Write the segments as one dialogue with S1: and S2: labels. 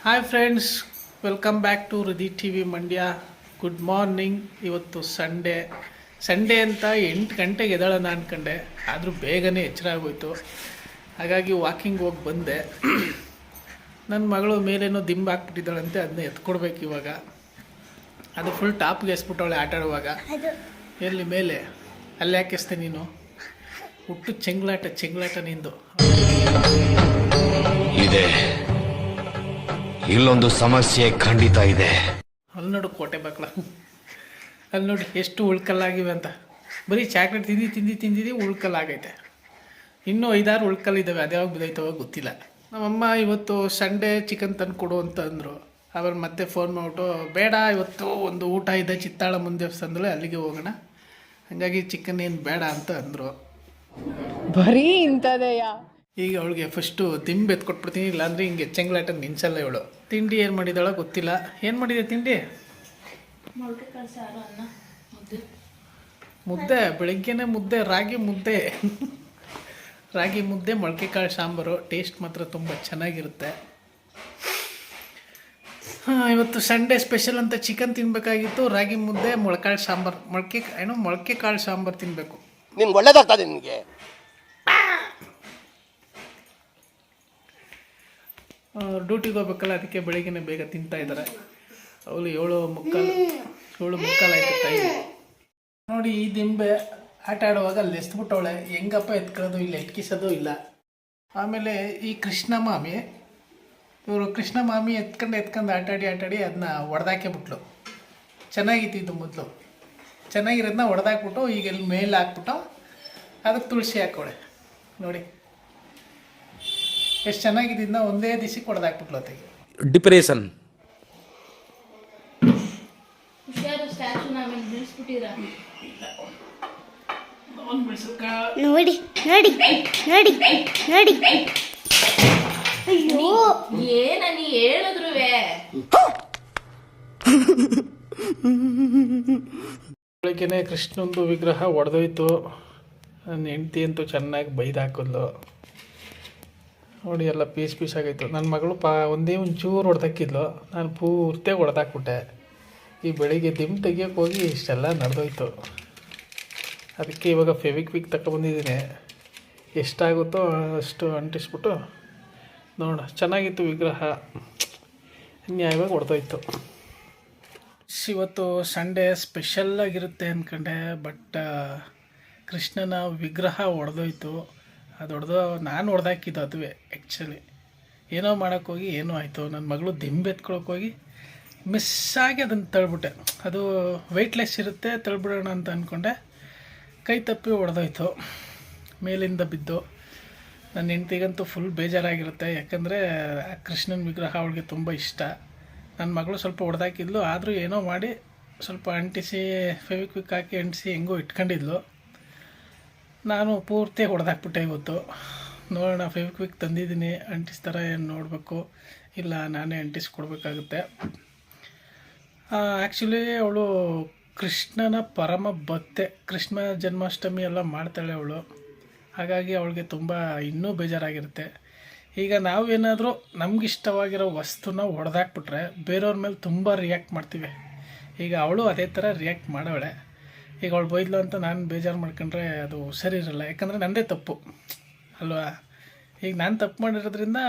S1: Hi friends, welcome back to Hrudaya T V Mandya. Good morning. ಇವತ್ತು Sunday ಅಂತ 8 ಗಂಟೆಗೆ ಎದ್ದೇಳೋಣ ಅಂದ್ಕೊಂಡೆ, ಆದರೂ ಬೇಗನೆ ಎಚ್ಚರ ಆಗೋಯ್ತು. ಹಾಗಾಗಿ ವಾಕಿಂಗ್ ಹೋಗಿ ಬಂದೆ. ನನ್ನ ಮಗಳು ಮೇಲೇನೋ ದಿಂಬು ಹಾಕ್ಬಿಟ್ಟಿದ್ದಾಳಂತೆ, ಅದನ್ನ ಎತ್ಕೊಡ್ಬೇಕು ಇವಾಗ. ಅದು ಫುಲ್ ಟಾಪ್ಗೆ ಎಸ್ಬಿಟ್ಟವಳೆ ಆಟ ಆಡುವಾಗ. ಎಲ್ಲಿ ಮೇಲೆ ಅಲ್ಲಿ ಹಾಕಿಸ್ತೆ ನೀನು? ಹುಟ್ಟು ಚೆಂಗ್ಲಾಟ ನಿಂದು
S2: ಇದೆ. ಇಲ್ಲೊಂದು ಸಮಸ್ಯೆ ಖಂಡಿತ ಇದೆ.
S1: ಅಲ್ಲಿ ನೋಡು ಕೋಟೆ ಬಾಕ್ಲ, ಅಲ್ಲಿ ನೋಡಿ ಎಷ್ಟು ಉಳ್ಕಲ್ಲಾಗಿವೆ ಅಂತ. ಬರೀ ಚಾಕ್ಲೇಟ್ ತಿಂದಿದ್ದು ಉಳ್ಕಲ್ಲಾಗೈತೆ. ಇನ್ನೂ 5-6 ಉಳ್ಕಲ್ಲಿದ್ದಾವೆ, ಅದ್ಯಾವಾಗ ಬಿದ್ದೈತವ ಗೊತ್ತಿಲ್ಲ. ನಮ್ಮಮ್ಮ ಇವತ್ತು ಸಂಡೇ ಚಿಕನ್ ತಂದು ಕೊಡು ಅಂತ ಅಂದರು. ಆಮೇಲೆ ಮತ್ತೆ ಫೋನ್ ಮಾಡಿಬಿಟ್ಟು ಬೇಡ, ಇವತ್ತು ಒಂದು ಊಟ ಇದೆ ಚಿತ್ತಾಳಮ್ಮನ ದೇವಸ್ಥಾನದಲ್ಲೇ, ಅಲ್ಲಿಗೆ ಹೋಗೋಣ, ಹಾಗಾಗಿ ಚಿಕನ್ ಏನು ಬೇಡ ಅಂತ ಅಂದರು.
S3: ಬರೀ ಇಂಥದೆಯಾ?
S1: ಈಗ ಅವಳಿಗೆ ಫಸ್ಟು ದಿಂಬು ಎತ್ಕೊಟ್ಬಿಡ್ತೀನಿ, ಇಲ್ಲಾಂದರೆ ಹಿಂಗೆ ಚೆಂಗ್ಲಾಟ ನಿನ್ಸಲ್ಲ ಇವಳು. ತಿಂಡಿ ಏನು ಮಾಡಿದಾಳೋ ಗೊತ್ತಿಲ್ಲ. ಏನು ಮಾಡಿದೆ ತಿಂಡಿ? ಮುದ್ದೆ. ಬೆಳಿಗ್ಗೆನೇ ಮುದ್ದೆ, ರಾಗಿ ಮುದ್ದೆ ಮೊಳಕೆ ಕಾಳು ಸಾಂಬಾರು. ಟೇಸ್ಟ್ ಮಾತ್ರ ತುಂಬ ಚೆನ್ನಾಗಿರುತ್ತೆ. ಇವತ್ತು ಸಂಡೇ ಸ್ಪೆಷಲ್ ಅಂತ ಚಿಕನ್ ತಿನ್ನಬೇಕಾಗಿತ್ತು. ರಾಗಿ ಮುದ್ದೆ, ಮೊಳಕಾಳು ಸಾಂಬಾರು, ಮೊಳಕೆ ಕಾಳು ಸಾಂಬಾರು ತಿನ್ನಬೇಕು.
S4: ನಿನ್ಗೆ ಒಳ್ಳೇದಾಗ್ತದೆ ನಿನಗೆ.
S1: ಡ್ಯೂಟಿಗೆ ಹೋಗ್ಬೇಕಲ್ಲ, ಅದಕ್ಕೆ ಬೆಳಿಗ್ಗೆ ಬೇಗ ತಿಂತಾ ಇದ್ದಾರೆ. ಅವಳು 7:45 ಆಯ್ತು ಟೈಮ್. ನೋಡಿ, ಈ ದಿಂಬೆ ಆಟ ಆಡುವಾಗ ಅಲ್ಲಿ ಎಸ್ಬಿಟ್ಟವಳೆ. ಹೆಂಗಪ್ಪ ಎತ್ಕೊಳ್ಳೋದು ಇಲ್ಲ, ಎತ್ಕಿಸೋದು ಇಲ್ಲ. ಆಮೇಲೆ ಈ ಕೃಷ್ಣ ಮಾಮಿ ಎತ್ಕೊಂಡು ಆಟಾಡಿ ಅದನ್ನ ಹೊಡೆದಾಕೆ ಬಿಟ್ಲು. ಚೆನ್ನಾಗಿತ್ತು ಇದು ಮೊದಲು. ಚೆನ್ನಾಗಿರೋದನ್ನ ಹೊಡೆದಾಕ್ಬಿಟ್ಟು ಈಗ ಇಲ್ಲಿ ಮೇಲೆ ಹಾಕ್ಬಿಟ್ಟು ಅದಕ್ಕೆ ತುಳಸಿ ಹಾಕೋಳೆ. ನೋಡಿ ಎಷ್ಟು ಚೆನ್ನಾಗಿದ್ದಿದ್ದನ್ನ ಒಂದೇ ದಿವಸಕ್ಕೆ ಹೊಡೆದಾಕ್ಬಿಟ್ಲು ಅತ್ತಿಗೆ.
S2: ಡಿಪ್ರೆಷನ್.
S5: ನೋಡಿ ನೋಡಿ ನೋಡಿ ನೋಡಿ. ಅಯ್ಯೋ,
S3: ಏನ ನೀ ಹೇಳಿದ್ರುವೆ.
S1: ಬೆಳಗ್ಗೆನೆ ಕೃಷ್ಣಂದು ವಿಗ್ರಹ ಒಡೆದೋಯ್ತು. ನನ್ನ ಹೆಂಡತಿ ಅಂತೂ ಚೆನ್ನಾಗಿ ಬೈದು ಹಾಕಿದ್ಲು. ನೋಡಿ, ಎಲ್ಲ ಪೀಸ್ ಆಗೈತು. ನನ್ನ ಮಗಳು ಒಂದೇ ಒಂಚೂರು ಹೊಡೆದಾಕಿದ್ಲು, ನಾನು ಪೂರ್ತಿಯಾಗಿ ಹೊಡೆದಾಕ್ಬಿಟ್ಟೆ. ಈ ಬೆಳಿಗ್ಗೆ ದಿಂಬು ತೆಗಿಯೋಕೆ ಹೋಗಿ ಇಷ್ಟೆಲ್ಲ ನಡೆದೋಯ್ತು. ಅದಕ್ಕೆ ಇವಾಗ ಫೆವಿಕ್ವಿಕ್ ತಗೊಬಂದಿದ್ದೀನಿ. ಎಷ್ಟಾಗುತ್ತೋ ಅಷ್ಟು ಅಂಟಿಸ್ಬಿಟ್ಟು ನೋಡ. ಚೆನ್ನಾಗಿತ್ತು ವಿಗ್ರಹ, ನ್ಯಾಯವಾಗಿ ಹೊಡೆದೋಯ್ತು. ಇವತ್ತು ಸಂಡೇ ಸ್ಪೆಷಲ್ಲಾಗಿರುತ್ತೆ ಅಂದ್ಕೊಂಡೆ, ಬಟ್ ಕೃಷ್ಣನ ವಿಗ್ರಹ ಹೊಡೆದೋಯ್ತು. ಅದು ನಾನು ಹೊಡೆದಾಕಿದ್ದು ಅದುವೇ. ಆ್ಯಕ್ಚುಲಿ ಏನೋ ಮಾಡೋಕ್ಕೋಗಿ ಏನೋ ಆಯಿತು. ನನ್ನ ಮಗಳು ದಿಂಬು ಎತ್ಕೊಳಕ್ಕೋಗಿ ಮಿಸ್ಸಾಗಿ ಅದನ್ನು ತಳ್ಬಿಟ್ಟೆ. ಅದು ವೆಯ್ಟ್ಲೆಸ್ ಇರುತ್ತೆ, ತಳ್ಬಿಡೋಣ ಅಂತ ಅಂದ್ಕೊಂಡೆ. ಕೈ ತಪ್ಪಿ ಹೊಡೆದೋಯ್ತು, ಮೇಲಿಂದ ಬಿದ್ದು. ನನ್ನ ಹೆಂಡ್ತಿಗಂತೂ ಫುಲ್ ಬೇಜಾರಾಗಿರುತ್ತೆ. ಯಾಕಂದರೆ ಕೃಷ್ಣನ ವಿಗ್ರಹ ಅವಳಿಗೆ ತುಂಬ ಇಷ್ಟ. ನನ್ನ ಮಗಳು ಸ್ವಲ್ಪ ಹೊಡೆದಾಕಿದ್ಲು, ಆದರೂ ಏನೋ ಮಾಡಿ ಸ್ವಲ್ಪ ಅಂಟಿಸಿ ಫೆವಿಕ್ವಿಕ್ ಹಾಕಿ ಅಂಟಿಸಿ ಹೆಂಗೋ ಇಟ್ಕೊಂಡಿದ್ಲು. ನಾನು ಪೂರ್ತಿ ಹೊಡೆದಾಕ್ಬಿಟ್ಟೆ ಇವತ್ತು. ನೋಡೋಣ, ಫೆವಿಕ್ವಿಕ್ ತಂದಿದ್ದೀನಿ, ಅಂಟಿಸ್ತಾರೆ ಏನು ನೋಡಬೇಕು, ಇಲ್ಲ ನಾನೇ ಅಂಟಿಸ್ಕೊಡ್ಬೇಕಾಗುತ್ತೆ. ಆ್ಯಕ್ಚುಲಿ ಅವಳು ಕೃಷ್ಣನ ಪರಮ ಭಕ್ತೆ. ಕೃಷ್ಣ ಜನ್ಮಾಷ್ಟಮಿ ಎಲ್ಲ ಮಾಡ್ತಾಳೆ ಅವಳು. ಹಾಗಾಗಿ ಅವಳಿಗೆ ತುಂಬ ಇನ್ನೂ ಬೇಜಾರಾಗಿರುತ್ತೆ. ಈಗ ನಾವೇನಾದರೂ ನಮಗಿಷ್ಟವಾಗಿರೋ ವಸ್ತುನ ಹೊಡೆದಾಕ್ಬಿಟ್ರೆ ಬೇರೆಯವ್ರ ಮೇಲೆ ತುಂಬ ರಿಯಾಕ್ಟ್ ಮಾಡ್ತೀವಿ. ಈಗ ಅವಳು ಅದೇ ಥರ ರಿಯಾಕ್ಟ್ ಮಾಡವಳೆ. ಈಗ ಅವಳು ಬೈದ್ಲು ಅಂತ ನಾನು ಬೇಜಾರು ಮಾಡ್ಕೊಂಡ್ರೆ ಅದು ಸರಿ ಇರಲ್ಲ. ಯಾಕಂದರೆ ನನ್ನದೇ ತಪ್ಪು ಅಲ್ವಾ. ಈಗ ನಾನು ತಪ್ಪು ಮಾಡಿರೋದ್ರಿಂದ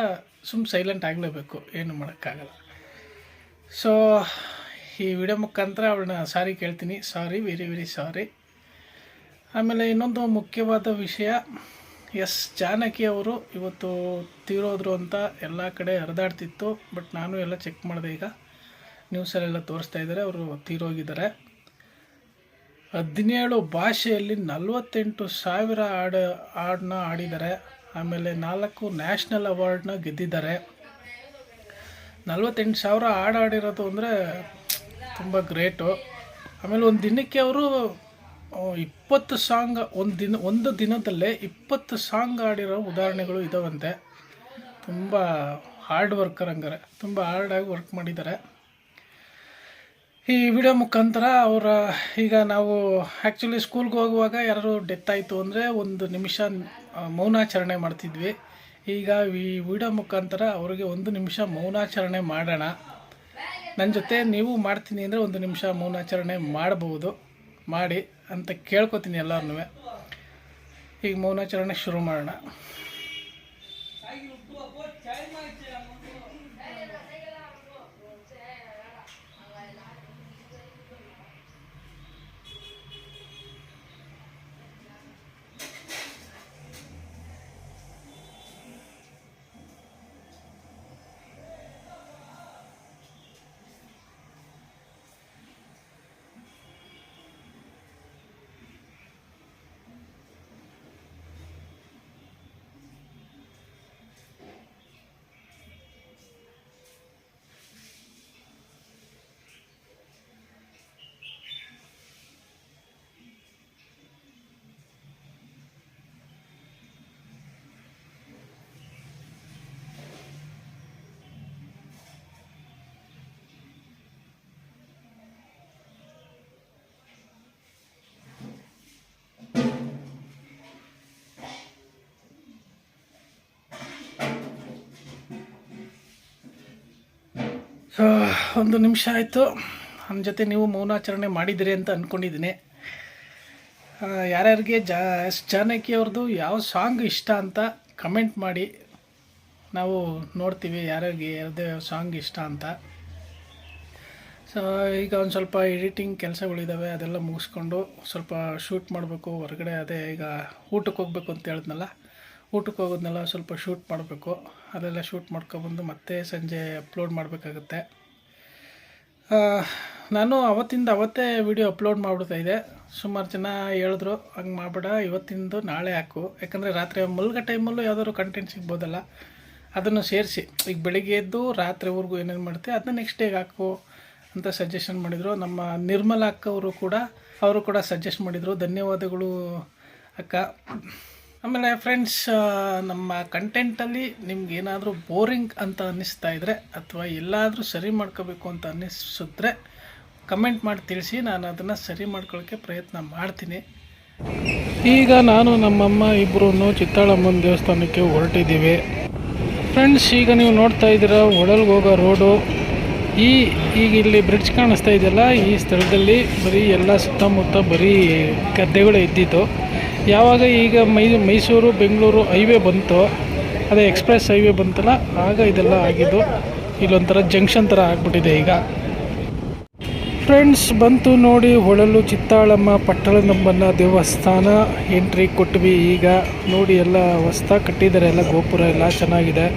S1: ಸೈಲೆಂಟ್ ಆಗಲೇಬೇಕು, ಏನು ಮಾಡೋಕ್ಕಾಗಲ್ಲ. ಸೊ ಈ ವಿಡಿಯೋ ಮುಖಾಂತರ ಅವಳನ್ನ ಸಾರಿ ಕೇಳ್ತೀನಿ. ಸಾರಿ, ವೆರಿ ವೆರಿ ಸಾರಿ. ಆಮೇಲೆ ಇನ್ನೊಂದು ಮುಖ್ಯವಾದ ವಿಷಯ, ಜಾನಕಿ ಅವರು ಇವತ್ತು ತೀರೋದ್ರು ಅಂತ ಎಲ್ಲ ಕಡೆ ಹರಿದಾಡ್ತಿತ್ತು. ಬಟ್ ನಾನು ಎಲ್ಲ ಚೆಕ್ ಮಾಡಿದೆ, ಈಗ ನ್ಯೂಸಲ್ಲೆಲ್ಲ ತೋರಿಸ್ತಾ ಇದ್ದಾರೆ ಅವರು ತೀರೋಗಿದ್ದಾರೆ. 17 ಭಾಷೆಯಲ್ಲಿ 48,000 ಹಾಡನ್ನ ಆಡಿದ್ದಾರೆ. ಆಮೇಲೆ 4 ನ್ಯಾಷನಲ್ ಅವಾರ್ಡ್ನ ಗೆದ್ದಿದ್ದಾರೆ. 48,000 ಹಾಡು ಆಡಿರೋದು ಅಂದರೆ ತುಂಬ ಗ್ರೇಟು. ಆಮೇಲೆ ಒಂದು ದಿನಕ್ಕೆ ಅವರು 20 ಸಾಂಗ್, ಒಂದು ದಿನದಲ್ಲೇ 20 ಸಾಂಗ್ ಆಡಿರೋ ಉದಾಹರಣೆಗಳು ಇದಾವಂತೆ. ತುಂಬ ಹಾರ್ಡ್ ವರ್ಕರ್, ಹಂಗಾರೆ ತುಂಬ ಹಾರ್ಡಾಗಿ ವರ್ಕ್ ಮಾಡಿದ್ದಾರೆ. ಈ ವಿಡಿಯೋ ಮುಖಾಂತರ ಈಗ ನಾವು ಆ್ಯಕ್ಚುಲಿ ಸ್ಕೂಲ್ಗೆ ಹೋಗುವಾಗ ಯಾರು ಡೆತ್ ಆಯಿತು ಅಂದರೆ 1 ನಿಮಿಷ ಮೌನಾಚರಣೆ ಮಾಡ್ತಿದ್ವಿ. ಈಗ ಈ ವಿಡಿಯೋ ಮುಖಾಂತರ ಅವ್ರಿಗೆ 1 ನಿಮಿಷ ಮೌನಾಚರಣೆ ಮಾಡೋಣ. ನನ್ನ ಜೊತೆ ನೀವು ಮಾಡ್ತೀನಿ ಅಂದರೆ 1 ನಿಮಿಷ ಮೌನಾಚರಣೆ ಮಾಡ್ಬೋದು, ಮಾಡಿ ಅಂತ ಕೇಳ್ಕೊತೀನಿ ಎಲ್ಲರನ್ನೂ. ಈಗ ಮೌನಾಚರಣೆ ಶುರು ಮಾಡೋಣ. ಸೊ 1 ನಿಮಿಷ ಆಯಿತು. ನನ್ನ ಜೊತೆ ನೀವು ಮೌನಾಚರಣೆ ಮಾಡಿದಿರಿ ಅಂತ ಅಂದ್ಕೊಂಡಿದ್ದೀನಿ. ಯಾರ್ಯಾರಿಗೆ ಜಾನಕಿ ಅವ್ರದ್ದು ಯಾವ ಸಾಂಗ್ ಇಷ್ಟ ಅಂತ ಕಮೆಂಟ್ ಮಾಡಿ, ನಾವು ನೋಡ್ತೀವಿ ಯಾರ್ಯಾರಿಗೆ ಯಾವುದೇ ಸಾಂಗ್ ಇಷ್ಟ ಅಂತ. ಸೊ ಈಗ ಒಂದು ಸ್ವಲ್ಪ ಎಡಿಟಿಂಗ್ ಕೆಲಸಗಳಿದ್ದಾವೆ, ಅದೆಲ್ಲ ಮುಗಿಸ್ಕೊಂಡು ಸ್ವಲ್ಪ ಶೂಟ್ ಮಾಡಬೇಕು ಹೊರಗಡೆ. ಅದೇ ಈಗ ಊಟಕ್ಕೆ ಹೋಗ್ಬೇಕು ಅಂತ ಹೇಳಿದ್ನಲ್ಲ, ಊಟಕ್ಕೆ ಹೋಗೋದ್ನೆಲ್ಲ ಸ್ವಲ್ಪ ಶೂಟ್ ಮಾಡಬೇಕು. ಅದೆಲ್ಲ ಶೂಟ್ ಮಾಡ್ಕೊಬಂದು ಮತ್ತೆ ಸಂಜೆ ಅಪ್ಲೋಡ್ ಮಾಡಬೇಕಾಗುತ್ತೆ. ನಾನು ಅವತ್ತೇ ವಿಡಿಯೋ ಅಪ್ಲೋಡ್ ಮಾಡಿಬಿಡ್ತಾಯಿದ್ದೆ. ಸುಮಾರು ಜನ ಹೇಳಿದ್ರು ಹಂಗೆ ಮಾಡಬೇಡ, ಇವತ್ತಿಂದು ನಾಳೆ ಹಾಕು, ಯಾಕಂದರೆ ರಾತ್ರಿ ಮಲ್ಗೋ ಟೈಮಲ್ಲೂ ಯಾವ್ದಾದ್ರು ಕಂಟೆಂಟ್ ಸಿಗ್ಬೋದಲ್ಲ, ಅದನ್ನು ಸೇರಿಸಿ ಈಗ ಬೆಳಿಗ್ಗೆ ಎದ್ದು ರಾತ್ರಿವರೆಗೂ ಏನೇನು ಮಾಡ್ತೀವಿ ಅದನ್ನ ನೆಕ್ಸ್ಟ್ ಡೇಗೆ ಹಾಕು ಅಂತ ಸಜೆಷನ್ ಮಾಡಿದರು. ನಮ್ಮ ನಿರ್ಮಲಾ ಅಕ್ಕ ಅವರು ಕೂಡ ಸಜೆಸ್ಟ್ ಮಾಡಿದರು. ಧನ್ಯವಾದಗಳು ಅಕ್ಕ. ಆಮೇಲೆ ಫ್ರೆಂಡ್ಸ್, ನಮ್ಮ ಕಂಟೆಂಟಲ್ಲಿ ನಿಮ್ಗೆ ಏನಾದರೂ ಬೋರಿಂಗ್ ಅಂತ ಅನ್ನಿಸ್ತಾ ಇದ್ದರೆ ಅಥವಾ ಎಲ್ಲಾದರೂ ಸರಿ ಮಾಡ್ಕೋಬೇಕು ಅಂತ ಅನ್ನಿಸಿದ್ರೆ ಕಮೆಂಟ್ ಮಾಡಿ ತಿಳಿಸಿ, ನಾನು ಅದನ್ನು ಸರಿ ಮಾಡ್ಕೊಳ್ಳೋಕ್ಕೆ ಪ್ರಯತ್ನ ಮಾಡ್ತೀನಿ. ಈಗ ನಾನು ನಮ್ಮಮ್ಮ ಇಬ್ಬರೂ ಚಿತ್ತಾಳಮ್ಮನ ದೇವಸ್ಥಾನಕ್ಕೆ ಹೊರಟಿದ್ದೀವಿ. ಫ್ರೆಂಡ್ಸ್, ಈಗ ನೀವು ನೋಡ್ತಾ ಇದ್ದೀರ ಒಳಗೆ ಹೋಗೋ ರೋಡು. ಈಗ ಇಲ್ಲಿ ಬ್ರಿಡ್ಜ್ ಕಾಣಿಸ್ತಾ ಇದೆಯಲ್ಲ, ಈ ಸ್ಥಳದಲ್ಲಿ ಬರೀ ಎಲ್ಲ ಸುತ್ತಮುತ್ತ ಬರೀ ಗದ್ದೆಗಳು ಇದ್ದಿದ್ದು. ಯಾವಾಗ ಈಗ ಮೈಸೂರು ಬೆಂಗಳೂರು ಹೈವೇ ಬಂತು, ಅದೇ ಎಕ್ಸ್ಪ್ರೆಸ್ ಹೈವೇ ಬಂತಲ್ಲ, ಆಗ ಇದೆಲ್ಲ ಆಗಿದ್ದು. ಇಲ್ಲೊಂಥರ ಜಂಕ್ಷನ್ ಥರ ಆಗಿಬಿಟ್ಟಿದೆ ಈಗ. ಫ್ರೆಂಡ್ಸ್, ಬಂತು ನೋಡಿ ಹೊಳಲು ಚಿತ್ತಾಳಮ್ಮ ಪಟ್ಟಣದಮ್ಮನ ದೇವಸ್ಥಾನ ಎಂಟ್ರಿ ಕೊಟ್ವಿ. ಈಗ ನೋಡಿ ಎಲ್ಲ ಹೊಸ್ದಾಗಿ ಕಟ್ಟಿದ್ದಾರೆ, ಎಲ್ಲ ಗೋಪುರ ಎಲ್ಲ ಚೆನ್ನಾಗಿದೆ.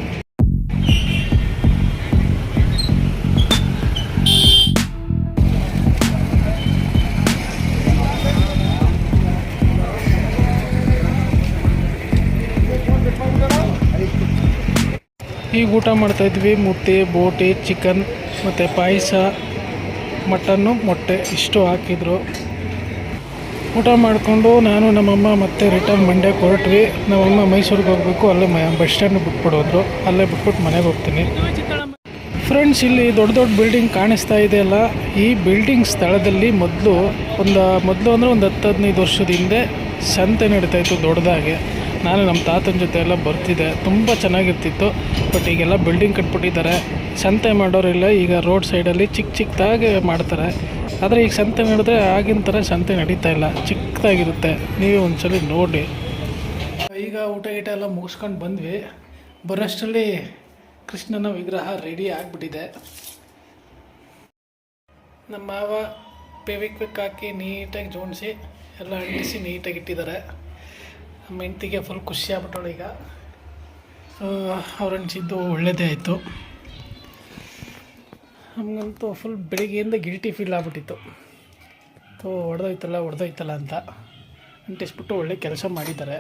S1: ಈಗ ಊಟ ಮಾಡ್ತಾಯಿದ್ವಿ. ಮುದ್ದೆ, ಬೋಟಿ, ಚಿಕನ್ ಮತ್ತು ಪಾಯಸ, ಮಟನ್ನು, ಮೊಟ್ಟೆ ಇಷ್ಟು ಹಾಕಿದ್ರು. ಊಟ ಮಾಡಿಕೊಂಡು ನಾನು ನಮ್ಮಮ್ಮ ಮತ್ತೆ ರಿಟರ್ನ್ ಮಂಡ್ಯಕ್ಕೆ ಹೊರಟ್ವಿ. ನಮ್ಮಮ್ಮ ಮೈಸೂರಿಗೆ ಹೋಗಬೇಕು, ಅಲ್ಲೇ ಬಸ್ ಸ್ಟ್ಯಾಂಡ್ ಬಿಟ್ಬಿಡೋದ್ರು. ಅಲ್ಲೇ ಬಿಟ್ಬಿಟ್ಟು ಮನೆಗೆ ಹೋಗ್ತೀನಿ. ಫ್ರೆಂಡ್ಸ್, ಇಲ್ಲಿ ದೊಡ್ಡ ದೊಡ್ಡ ಬಿಲ್ಡಿಂಗ್ ಕಾಣಿಸ್ತಾ ಇದೆಯಲ್ಲ, ಈ ಬಿಲ್ಡಿಂಗ್ ಸ್ಥಳದಲ್ಲಿ ಮೊದಲು ಅಂದರೆ ಒಂದು 10-15 ವರ್ಷದ ಹಿಂದೆ ಸಂತೆ ನಡೀತಾಯಿತ್ತು ದೊಡ್ಡದಾಗೆ. ನಾನು ನಮ್ಮ ತಾತನ ಜೊತೆ ಎಲ್ಲ ಬರ್ತಿದ್ದೆ, ತುಂಬ ಚೆನ್ನಾಗಿರ್ತಿತ್ತು. ಬಟ್ ಈಗೆಲ್ಲ ಬಿಲ್ಡಿಂಗ್ ಕಟ್ಬಿಟ್ಟಿದ್ದಾರೆ, ಸಂತೆ ಮಾಡೋರಿಲ್ಲ. ಈಗ ರೋಡ್ ಸೈಡಲ್ಲಿ ಚಿಕ್ಕದಾಗಿ ಮಾಡ್ತಾರೆ. ಆದರೆ ಈಗ ಸಂತೆ ನಡೆದ್ರೆ ಆಗಿನ ಥರ ಸಂತೆ ನಡೀತಾ ಇಲ್ಲ, ಚಿಕ್ಕದಾಗಿರುತ್ತೆ. ನೀವೇ ಒಂದ್ಸಲ ನೋಡಿ. ಈಗ ಊಟ ಎಲ್ಲ ಮುಗಿಸ್ಕೊಂಡು ಬಂದ್ವಿ. ಬರೋಷ್ಟರಲ್ಲಿ ಕೃಷ್ಣನ ವಿಗ್ರಹ ರೆಡಿ ಆಗಿಬಿಟ್ಟಿದೆ. ನಮ್ಮ ಮಾವ ಫೆವಿಕ್ವಿಕ್ ಹಾಕಿ ನೀಟಾಗಿ ಜೋಡಿಸಿ ಎಲ್ಲ ಅಂಟಿಸಿ ನೀಟಾಗಿ ಇಟ್ಟಿದ್ದಾರೆ. ನಮ್ಮ ಹೆಂಡ್ತಿಗೆ ಫುಲ್ ಖುಷಿ ಆಗ್ಬಿಟ್ಟವಳು. ಈಗ ಅವ್ರು ಅನಿಸಿದ್ದು ಒಳ್ಳೆಯದೇ ಆಯಿತು. ನಮಗಂತೂ ಫುಲ್ ಬೆಳಿಗ್ಗೆಯಿಂದ ಗಿಲ್ಟಿ ಫೀಲ್ ಆಗ್ಬಿಟ್ಟಿತ್ತು. ಹೊಡೆದೋಯ್ತಲ್ಲ ಅಂತ ಅಂಟಿಸ್ಬಿಟ್ಟು ಒಳ್ಳೆ ಕೆಲಸ ಮಾಡಿದ್ದಾರೆ.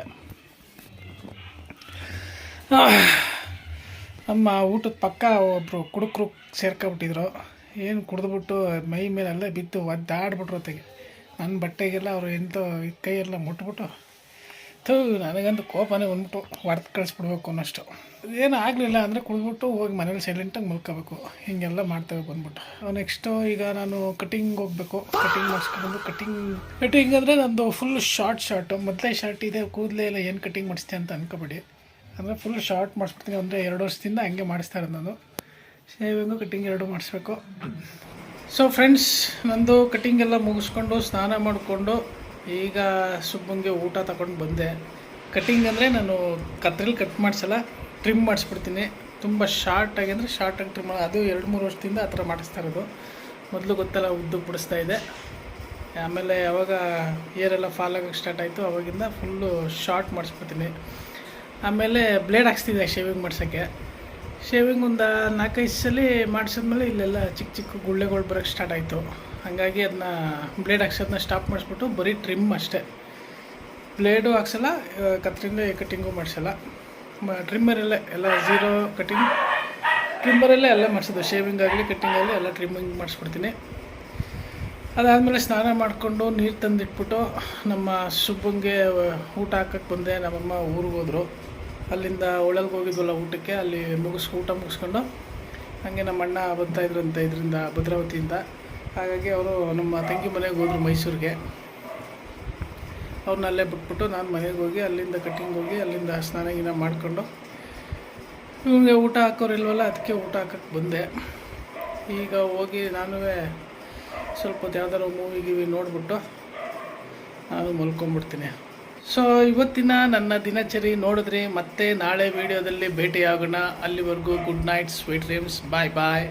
S1: ನಮ್ಮ ಊಟದ ಪಕ್ಕ ಒಬ್ಬರು ಕುಡುಕರು ಸೇರ್ಕೊಬಿಟ್ಟಿದ್ರು. ಏನು ಕುಡಿದ್ಬಿಟ್ಟು ಮೈ ಮೇಲೆಲ್ಲ ಬಿದ್ದು ಒದ್ದಾಡ್ಬಿಟ್ರು. ತೆಗೆ ನನ್ನ ಬಟ್ಟೆಗೆಲ್ಲ ಅವರು ಎಂತೋ ಕೈಯೆಲ್ಲ ಮುಟ್ಬಿಟ್ಟು ನನಗಂತೂ ಕೋಪನೇ ಬಂದ್ಬಿಟ್ಟು ಹೊಡೆದು ಕಳಿಸ್ಬಿಡ್ಬೇಕು ಅನ್ನೋಷ್ಟು. ಏನು ಆಗಲಿಲ್ಲ ಅಂದರೆ ಕುಡಿದ್ಬಿಟ್ಟು ಹೋಗಿ ಮನೇಲಿ ಸೈಲೆಂಟಾಗಿ ಮಲ್ಕೋಬೇಕು. ಹೀಗೆಲ್ಲ ಮಾಡ್ತೇವೆ ಬಂದ್ಬಿಟ್ಟು. ನೆಕ್ಸ್ಟು ಈಗ ನಾನು ಕಟಿಂಗ್ ಹೋಗಬೇಕು. ಕಟಿಂಗ್ ಮಾಡಿಸ್ಕೊಂಡು ಕಟಿಂಗ್ ಅಂದರೆ ನಂದು ಫುಲ್ ಶಾರ್ಟು ಮೊದಲೇ ಶಾರ್ಟ್ ಇದೆ, ಕೂದಲೇ ಎಲ್ಲ ಏನು ಕಟಿಂಗ್ ಮಾಡಿಸ್ತೆ ಅಂತ ಅನ್ಕೋಬೇಡಿ. ಅಂದರೆ ಫುಲ್ ಶಾರ್ಟ್ ಮಾಡಿಸ್ಬಿಡ್ತೀನಿ. ಅಂದರೆ 2 ವರ್ಷದಿಂದ ಹಂಗೆ ಮಾಡಿಸ್ತಾ ಇರೋದು ನಾನು. ಶೇವಿಂಗು ಕಟ್ಟಿಂಗ್ 2 ಮಾಡಿಸ್ಬೇಕು. ಸೊ ಫ್ರೆಂಡ್ಸ್, ನಂದು ಕಟ್ಟಿಂಗ್ ಎಲ್ಲ ಮುಗಿಸ್ಕೊಂಡು ಸ್ನಾನ ಮಾಡಿಕೊಂಡು ಈಗ ಸುಬ್ಬಂಗೆ ಊಟ ತಗೊಂಡು ಬಂದೆ. ಕಟ್ಟಿಂಗ್ ಅಂದರೆ ನಾನು ಕತ್ರಿಲಿ ಕಟ್ ಮಾಡಿಸಲ್ಲ, ಟ್ರಿಮ್ ಮಾಡಿಸ್ಬಿಡ್ತೀನಿ. ತುಂಬ ಶಾರ್ಟಾಗಿ ಅಂದರೆ ಶಾರ್ಟಾಗಿ ಟ್ರಿಮ್, ಅದು 2-3 ವರ್ಷದಿಂದ ಆ ಥರ ಮಾಡಿಸ್ತಾ ಇರೋದು. ಮೊದಲು ಗೊತ್ತಲ್ಲ, ಉದ್ದಕ್ಕೆ ಬಿಡಿಸ್ತಾ ಇದೆ. ಆಮೇಲೆ ಯಾವಾಗ ಏರೆಲ್ಲ ಫಾಲ್ ಆಗೋಕ್ಕೆ ಸ್ಟಾರ್ಟ್ ಆಯಿತು ಅವಾಗಿಂದ ಫುಲ್ಲು ಶಾರ್ಟ್ ಮಾಡಿಸ್ಬಿಡ್ತೀನಿ. ಆಮೇಲೆ ಬ್ಲೇಡ್ ಹಾಕ್ಸ್ತಿದ್ದೆ ಶೇವಿಂಗ್ ಮಾಡ್ಸೋಕ್ಕೆ. ಶೇವಿಂಗ್ ಒಂದು 4-5 ಸಲ ಮಾಡಿಸಿದ್ಮೇಲೆ ಇಲ್ಲೆಲ್ಲ ಚಿಕ್ಕ ಚಿಕ್ಕ ಗುಳ್ಳೆಗಳು ಬರೋಕ್ಕೆ ಸ್ಟಾರ್ಟ್ ಆಯಿತು. ಹಾಗಾಗಿ ಅದನ್ನ ಬ್ಲೇಡ್ ಹಾಕ್ಸೋದನ್ನ ಸ್ಟಾಪ್ ಮಾಡಿಸ್ಬಿಟ್ಟು ಬರೀ ಟ್ರಿಮ್ ಅಷ್ಟೇ. Blade ಹಾಕ್ಸಲ್ಲ, ಕತ್ತರಿಂದ cutting ಮಾಡಿಸಲ್ಲ. ಟ್ರಿಮ್ಮರಲ್ಲೇ ಎಲ್ಲ ಝೀರೋ ಕಟ್ಟಿಂಗ್, ಟ್ರಿಮ್ಮರಲ್ಲೇ ಎಲ್ಲ ಮಾಡಿಸೋದು. ಶೇವಿಂಗ್ ಆಗಲಿ ಕಟ್ಟಿಂಗ್ ಆಗಲಿ ಎಲ್ಲ ಟ್ರಿಮ್ಮಿಂಗ್ ಮಾಡಿಸ್ಬಿಡ್ತೀನಿ. ಅದಾದಮೇಲೆ ಸ್ನಾನ ಮಾಡಿಕೊಂಡು ನೀರು ತಂದಿಟ್ಬಿಟ್ಟು ನಮ್ಮ ಸುಬ್ಬಂಗೆ ಊಟ ಹಾಕೋಕ್ಕೆ ಬಂದೆ. ನಮ್ಮಮ್ಮ ಊರಿಗೆ ಹೋದರು. ಅಲ್ಲಿಂದ ಒಳಗೆ ಹೋಗಿದ್ವಲ್ಲ ಊಟಕ್ಕೆ, ಅಲ್ಲಿ ಊಟ ಮುಗಿಸ್ಕೊಂಡು ಹಾಗೆ ನಮ್ಮ ಅಣ್ಣ ಬರ್ತಾಯಿದ್ರಂತೆ ಇದರಿಂದ ಭದ್ರಾವತಿಯಿಂದ. ಹಾಗಾಗಿ ಅವರು ನಮ್ಮ ತಂಗಿ ಮನೆಗೆ ಹೋದರು ಮೈಸೂರಿಗೆ. ಅವ್ರನ್ನಲ್ಲೇ ಬಿಟ್ಬಿಟ್ಟು ನಾನು ಮನೆಗೆ ಹೋಗಿ ಅಲ್ಲಿಂದ ಕಟ್ಟಿಂಗ್ ಹೋಗಿ ಅಲ್ಲಿಂದ ಸ್ನಾನ ಗಿನ ಮಾಡಿಕೊಂಡು ಇವ್ನಿಗೆ ಊಟ ಹಾಕೋರಿಲ್ವಲ್ಲ, ಅದಕ್ಕೆ ಊಟ ಹಾಕೋಕ್ಕೆ ಬಂದೆ. ಈಗ ಹೋಗಿ ನಾನು ಸ್ವಲ್ಪ ಹೊತ್ತು ಯಾವ್ದಾದ್ರು ಮೂವಿ ನೋಡಿಬಿಟ್ಟು ನಾನು ಮಲ್ಕೊಂಡ್ಬಿಡ್ತೀನಿ. ಸೊ ಇವತ್ತಿನ ನನ್ನ ದಿನಚರಿ ನೋಡಿದ್ರಿ. ಮತ್ತೆ ನಾಳೆ ವೀಡಿಯೋದಲ್ಲಿ ಭೇಟಿಯಾಗೋಣ. ಅಲ್ಲಿವರೆಗೂ ಗುಡ್ ನೈಟ್, ಸ್ವೀಟ್ ಡ್ರೀಮ್ಸ್, ಬಾಯ್ ಬಾಯ್.